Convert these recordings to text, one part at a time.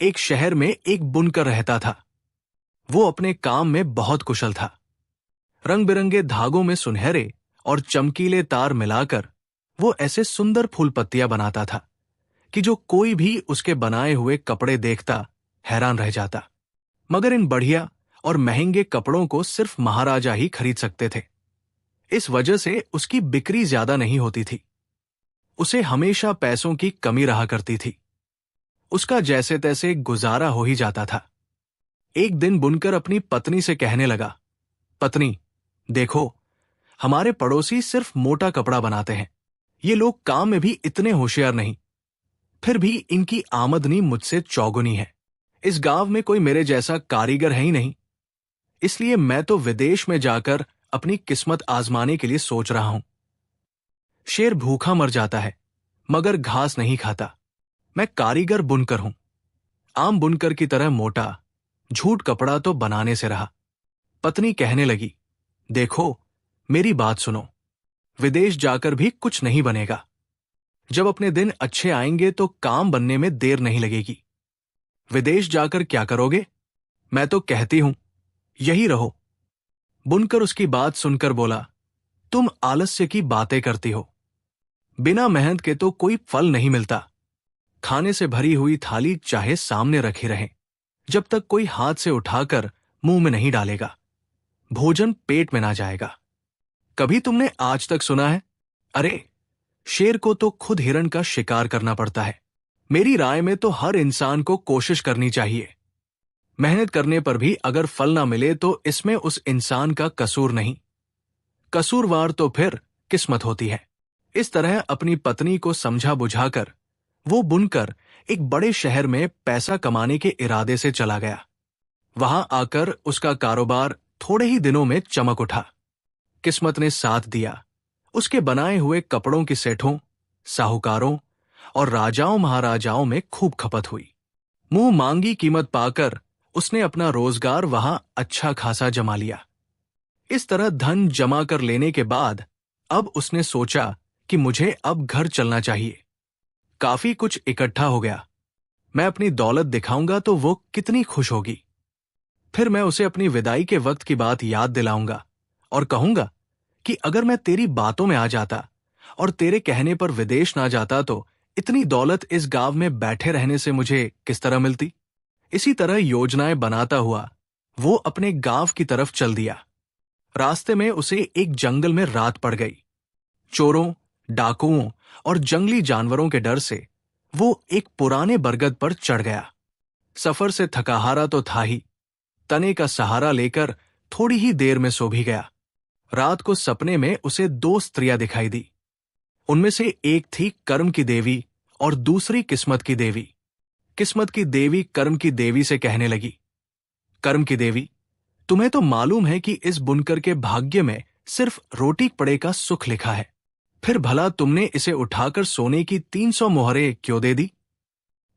एक शहर में एक बुनकर रहता था। वो अपने काम में बहुत कुशल था। रंग बिरंगे धागों में सुनहरे और चमकीले तार मिलाकर वो ऐसे सुंदर फूल पत्तियां बनाता था कि जो कोई भी उसके बनाए हुए कपड़े देखता हैरान रह जाता। मगर इन बढ़िया और महंगे कपड़ों को सिर्फ महाराजा ही खरीद सकते थे। इस वजह से उसकी बिक्री ज्यादा नहीं होती थी। उसे हमेशा पैसों की कमी रहा करती थी। उसका जैसे तैसे गुजारा हो ही जाता था। एक दिन बुनकर अपनी पत्नी से कहने लगा, पत्नी, देखो, हमारे पड़ोसी सिर्फ मोटा कपड़ा बनाते हैं। ये लोग काम में भी इतने होशियार नहीं, फिर भी इनकी आमदनी मुझसे चौगुनी है। इस गांव में कोई मेरे जैसा कारीगर है ही नहीं। इसलिए मैं तो विदेश में जाकर अपनी किस्मत आजमाने के लिए सोच रहा हूं। शेर भूखा मर जाता है मगर घास नहीं खाता। मैं कारीगर बुनकर हूं, आम बुनकर की तरह मोटा, झूठ कपड़ा तो बनाने से रहा। पत्नी कहने लगी, देखो, मेरी बात सुनो, विदेश जाकर भी कुछ नहीं बनेगा। जब अपने दिन अच्छे आएंगे तो काम बनने में देर नहीं लगेगी। विदेश जाकर क्या करोगे? मैं तो कहती हूं, यही रहो। बुनकर उसकी बात सुनकर बोला, तुम आलस्य की बातें करती हो। बिना मेहनत के तो कोई फल नहीं मिलता। खाने से भरी हुई थाली चाहे सामने रखी रहे, जब तक कोई हाथ से उठाकर मुंह में नहीं डालेगा, भोजन पेट में ना जाएगा। कभी तुमने आज तक सुना है? अरे, शेर को तो खुद हिरण का शिकार करना पड़ता है। मेरी राय में तो हर इंसान को कोशिश करनी चाहिए। मेहनत करने पर भी अगर फल ना मिले तो इसमें उस इंसान का कसूर नहीं, कसूरवार तो फिर किस्मत होती है। इस तरह अपनी पत्नी को समझा बुझाकर वो बुनकर एक बड़े शहर में पैसा कमाने के इरादे से चला गया। वहां आकर उसका कारोबार थोड़े ही दिनों में चमक उठा। किस्मत ने साथ दिया। उसके बनाए हुए कपड़ों की सेठों, साहूकारों और राजाओं महाराजाओं में खूब खपत हुई। मुंह मांगी कीमत पाकर उसने अपना रोजगार वहां अच्छा खासा जमा लिया। इस तरह धन जमा कर लेने के बाद अब उसने सोचा कि मुझे अब घर चलना चाहिए। काफी कुछ इकट्ठा हो गया। मैं अपनी दौलत दिखाऊंगा तो वो कितनी खुश होगी। फिर मैं उसे अपनी विदाई के वक्त की बात याद दिलाऊंगा और कहूंगा कि अगर मैं तेरी बातों में आ जाता और तेरे कहने पर विदेश ना जाता तो इतनी दौलत इस गांव में बैठे रहने से मुझे किस तरह मिलती। इसी तरह योजनाएं बनाता हुआ वो अपने गांव की तरफ चल दिया। रास्ते में उसे एक जंगल में रात पड़ गई। चोरों, डाकुओं और जंगली जानवरों के डर से वो एक पुराने बरगद पर चढ़ गया। सफर से थकाहारा तो था ही, तने का सहारा लेकर थोड़ी ही देर में सो भी गया। रात को सपने में उसे दो स्त्रियां दिखाई दी। उनमें से एक थी कर्म की देवी और दूसरी किस्मत की देवी। किस्मत की देवी कर्म की देवी से कहने लगी, कर्म की देवी, तुम्हें तो मालूम है कि इस बुनकर के भाग्य में सिर्फ रोटी कपड़े का सुख लिखा है, फिर भला तुमने इसे उठाकर सोने की 300 मोहरें क्यों दे दी?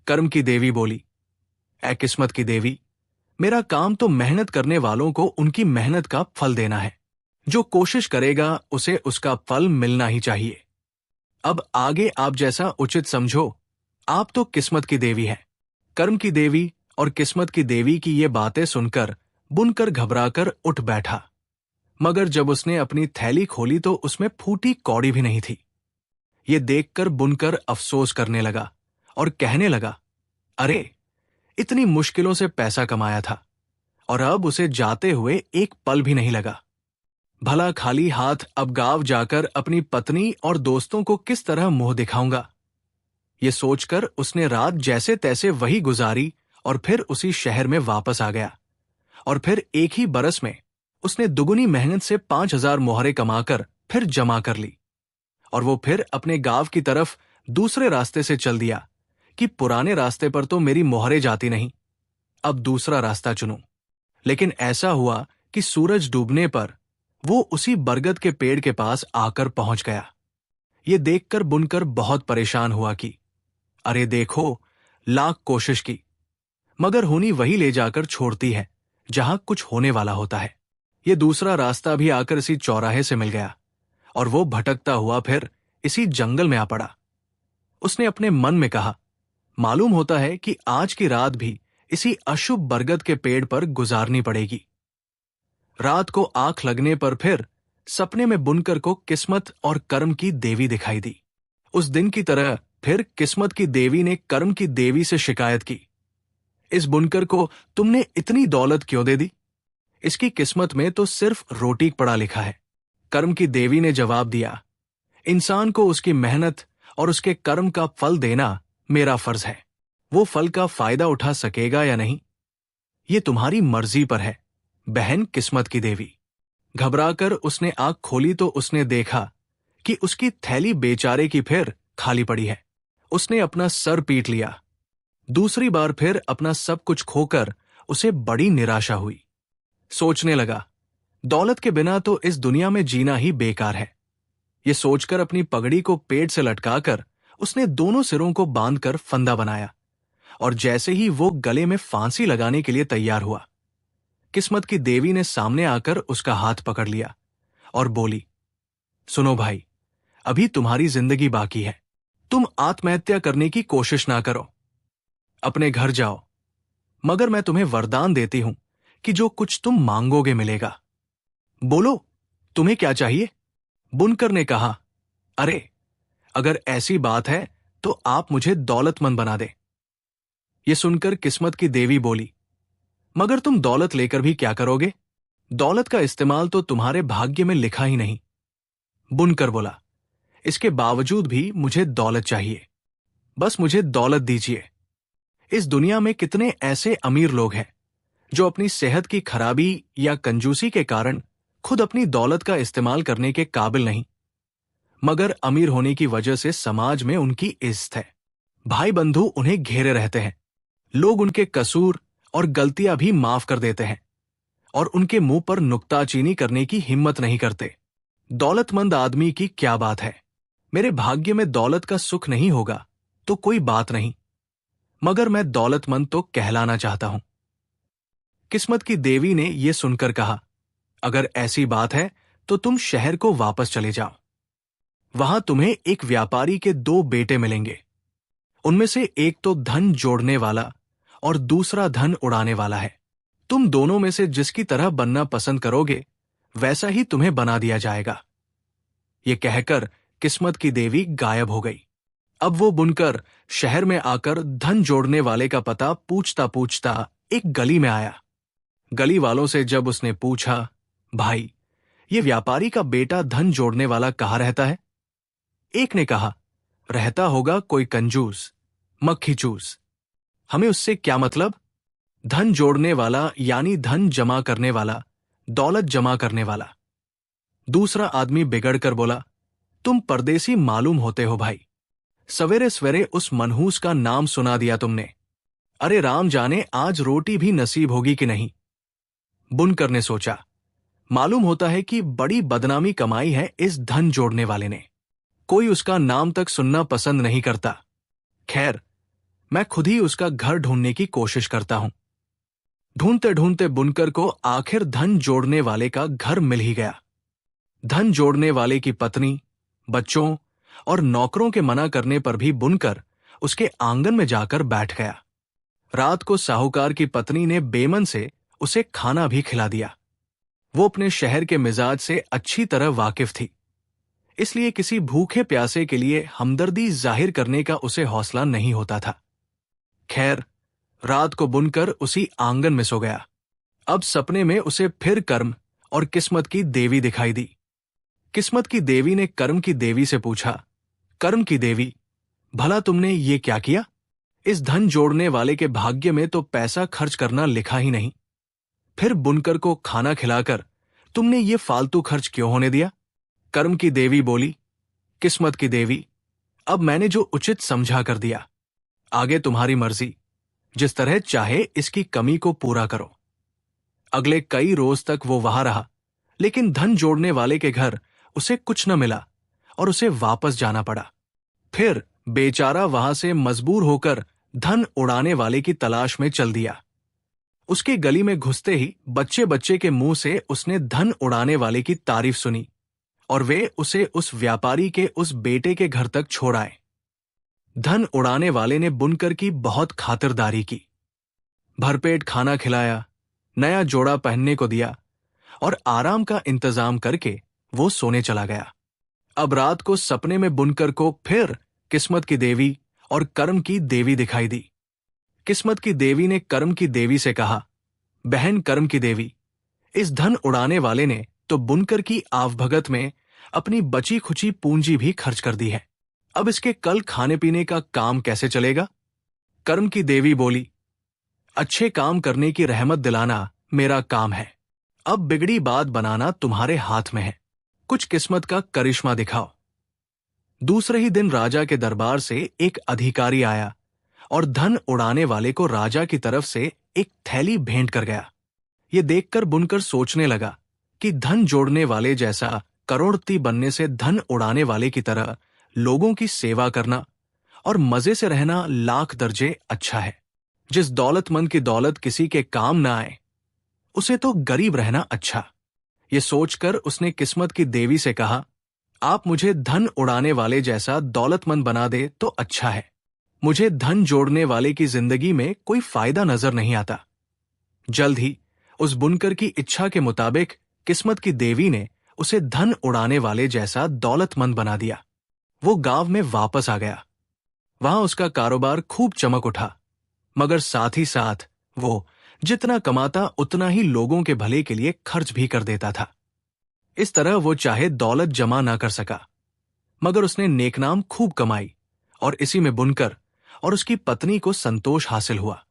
कर्म की देवी बोली, ऐ किस्मत की देवी, मेरा काम तो मेहनत करने वालों को उनकी मेहनत का फल देना है। जो कोशिश करेगा उसे उसका फल मिलना ही चाहिए। अब आगे आप जैसा उचित समझो। आप तो किस्मत की देवी हैं। कर्म की देवी और किस्मत की देवी की ये बातें सुनकर बुनकर घबराकर उठ बैठा। मगर जब उसने अपनी थैली खोली तो उसमें फूटी कौड़ी भी नहीं थी। ये देखकर बुनकर अफसोस करने लगा और कहने लगा, अरे, इतनी मुश्किलों से पैसा कमाया था और अब उसे जाते हुए एक पल भी नहीं लगा। भला खाली हाथ अब गांव जाकर अपनी पत्नी और दोस्तों को किस तरह मुंह दिखाऊंगा। ये सोचकर उसने रात जैसे तैसे वही गुजारी और फिर उसी शहर में वापस आ गया। और फिर एक ही बरस में उसने दुगुनी मेहनत से 5000 मोहरें कमाकर फिर जमा कर ली। और वो फिर अपने गांव की तरफ दूसरे रास्ते से चल दिया कि पुराने रास्ते पर तो मेरी मोहरें जाती नहीं, अब दूसरा रास्ता चुनूं। लेकिन ऐसा हुआ कि सूरज डूबने पर वो उसी बरगद के पेड़ के पास आकर पहुंच गया। ये देखकर बुनकर बहुत परेशान हुआ कि अरे देखो, लाख कोशिश की मगर होनी वही ले जाकर छोड़ती है जहां कुछ होने वाला होता है। ये दूसरा रास्ता भी आकर इसी चौराहे से मिल गया और वो भटकता हुआ फिर इसी जंगल में आ पड़ा। उसने अपने मन में कहा, मालूम होता है कि आज की रात भी इसी अशुभ बरगद के पेड़ पर गुजारनी पड़ेगी। रात को आंख लगने पर फिर सपने में बुनकर को किस्मत और कर्म की देवी दिखाई दी। उस दिन की तरह फिर किस्मत की देवी ने कर्म की देवी से शिकायत की, इस बुनकर को तुमने इतनी दौलत क्यों दे दी? इसकी किस्मत में तो सिर्फ रोटी पड़ा लिखा है। कर्म की देवी ने जवाब दिया, इंसान को उसकी मेहनत और उसके कर्म का फल देना मेरा फर्ज है। वो फल का फायदा उठा सकेगा या नहीं, ये तुम्हारी मर्जी पर है, बहन किस्मत की देवी। घबराकर उसने आंख खोली तो उसने देखा कि उसकी थैली बेचारे की फिर खाली पड़ी है। उसने अपना सर पीट लिया। दूसरी बार फिर अपना सब कुछ खोकर उसे बड़ी निराशा हुई। सोचने लगा, दौलत के बिना तो इस दुनिया में जीना ही बेकार है। ये सोचकर अपनी पगड़ी को पेट से लटकाकर उसने दोनों सिरों को बांधकर फंदा बनाया और जैसे ही वो गले में फांसी लगाने के लिए तैयार हुआ, किस्मत की देवी ने सामने आकर उसका हाथ पकड़ लिया और बोली, सुनो भाई, अभी तुम्हारी जिंदगी बाकी है। तुम आत्महत्या करने की कोशिश ना करो, अपने घर जाओ, मगर मैं तुम्हें वरदान देती हूं कि जो कुछ तुम मांगोगे मिलेगा। बोलो, तुम्हें क्या चाहिए? बुनकर ने कहा, अरे अगर ऐसी बात है तो आप मुझे दौलतमंद बना दें। यह सुनकर किस्मत की देवी बोली, मगर तुम दौलत लेकर भी क्या करोगे? दौलत का इस्तेमाल तो तुम्हारे भाग्य में लिखा ही नहीं। बुनकर बोला, इसके बावजूद भी मुझे दौलत चाहिए, बस मुझे दौलत दीजिए। इस दुनिया में कितने ऐसे अमीर लोग हैं जो अपनी सेहत की खराबी या कंजूसी के कारण खुद अपनी दौलत का इस्तेमाल करने के काबिल नहीं, मगर अमीर होने की वजह से समाज में उनकी इज्जत है। भाई बंधु उन्हें घेरे रहते हैं, लोग उनके कसूर और गलतियां भी माफ कर देते हैं और उनके मुंह पर नुक्ताचीनी करने की हिम्मत नहीं करते। दौलतमंद आदमी की क्या बात है, मेरे भाग्य में दौलत का सुख नहीं होगा तो कोई बात नहीं, मगर मैं दौलतमंद तो कहलाना चाहता हूं। किस्मत की देवी ने यह सुनकर कहा, अगर ऐसी बात है तो तुम शहर को वापस चले जाओ। वहां तुम्हें एक व्यापारी के 2 बेटे मिलेंगे। उनमें से एक तो धन जोड़ने वाला और दूसरा धन उड़ाने वाला है। तुम दोनों में से जिसकी तरह बनना पसंद करोगे वैसा ही तुम्हें बना दिया जाएगा। ये कहकर किस्मत की देवी गायब हो गई। अब वो बुनकर शहर में आकर धन जोड़ने वाले का पता पूछता पूछता एक गली में आया। गली वालों से जब उसने पूछा, भाई ये व्यापारी का बेटा धन जोड़ने वाला कहाँ रहता है? एक ने कहा, रहता होगा कोई कंजूस, मक्खी चूस। हमें उससे क्या मतलब? धन जोड़ने वाला यानी धन जमा करने वाला, दौलत जमा करने वाला। दूसरा आदमी बिगड़कर बोला, तुम परदेसी मालूम होते हो भाई, सवेरे सवेरे उस मनहूस का नाम सुना दिया तुमने। अरे राम जाने आज रोटी भी नसीब होगी कि नहीं। बुनकर ने सोचा, मालूम होता है कि बड़ी बदनामी कमाई है इस धन जोड़ने वाले ने, कोई उसका नाम तक सुनना पसंद नहीं करता। खैर, मैं खुद ही उसका घर ढूंढने की कोशिश करता हूं। ढूंढते ढूंढते बुनकर को आखिर धन जोड़ने वाले का घर मिल ही गया। धन जोड़ने वाले की पत्नी, बच्चों और नौकरों के मना करने पर भी बुनकर उसके आंगन में जाकर बैठ गया। रात को साहूकार की पत्नी ने बेमन से उसे खाना भी खिला दिया। वो अपने शहर के मिजाज से अच्छी तरह वाकिफ थी, इसलिए किसी भूखे प्यासे के लिए हमदर्दी जाहिर करने का उसे हौसला नहीं होता था। खैर, रात को बुनकर उसी आंगन में सो गया। अब सपने में उसे फिर कर्म और किस्मत की देवी दिखाई दी। किस्मत की देवी ने कर्म की देवी से पूछा, कर्म की देवी, भला तुमने ये क्या किया? इस धन जोड़ने वाले के भाग्य में तो पैसा खर्च करना लिखा ही नहीं, फिर बुनकर को खाना खिलाकर तुमने ये फालतू खर्च क्यों होने दिया? कर्म की देवी बोली, किस्मत की देवी, अब मैंने जो उचित समझा कर दिया, आगे तुम्हारी मर्जी, जिस तरह चाहे इसकी कमी को पूरा करो। अगले कई रोज तक वो वहां रहा, लेकिन धन जोड़ने वाले के घर उसे कुछ न मिला और उसे वापस जाना पड़ा। फिर बेचारा वहां से मजबूर होकर धन उड़ाने वाले की तलाश में चल दिया। उसके गली में घुसते ही बच्चे बच्चे के मुंह से उसने धन उड़ाने वाले की तारीफ सुनी और वे उसे उस व्यापारी के उस बेटे के घर तक छोड़ आए। धन उड़ाने वाले ने बुनकर की बहुत खातिरदारी की, भरपेट खाना खिलाया, नया जोड़ा पहनने को दिया और आराम का इंतजाम करके वो सोने चला गया। अब रात को सपने में बुनकर को फिर किस्मत की देवी और कर्म की देवी दिखाई दी। किस्मत की देवी ने कर्म की देवी से कहा, बहन कर्म की देवी, इस धन उड़ाने वाले ने तो बुनकर की आवभगत में अपनी बची खुची पूंजी भी खर्च कर दी है। अब इसके कल खाने पीने का काम कैसे चलेगा? कर्म की देवी बोली, अच्छे काम करने की रहमत दिलाना मेरा काम है। अब बिगड़ी बात बनाना तुम्हारे हाथ में है। कुछ किस्मत का करिश्मा दिखाओ। दूसरे ही दिन राजा के दरबार से एक अधिकारी आया और धन उड़ाने वाले को राजा की तरफ से एक थैली भेंट कर गया। ये देखकर बुनकर सोचने लगा कि धन जोड़ने वाले जैसा करोड़पति बनने से धन उड़ाने वाले की तरह लोगों की सेवा करना और मजे से रहना लाख दर्जे अच्छा है। जिस दौलतमंद की दौलत किसी के काम ना आए, उसे तो गरीब रहना अच्छा। ये सोचकर उसने किस्मत की देवी से कहा, आप मुझे धन उड़ाने वाले जैसा दौलतमंद बना दे तो अच्छा है। मुझे धन जोड़ने वाले की जिंदगी में कोई फायदा नजर नहीं आता। जल्द ही उस बुनकर की इच्छा के मुताबिक किस्मत की देवी ने उसे धन उड़ाने वाले जैसा दौलतमंद बना दिया। वो गांव में वापस आ गया। वहां उसका कारोबार खूब चमक उठा, मगर साथ ही साथ वो जितना कमाता उतना ही लोगों के भले के लिए खर्च भी कर देता था। इस तरह वो चाहे दौलत जमा ना कर सका, मगर उसने नेकनाम खूब कमाई और इसी में बुनकर और उसकी पत्नी को संतोष हासिल हुआ।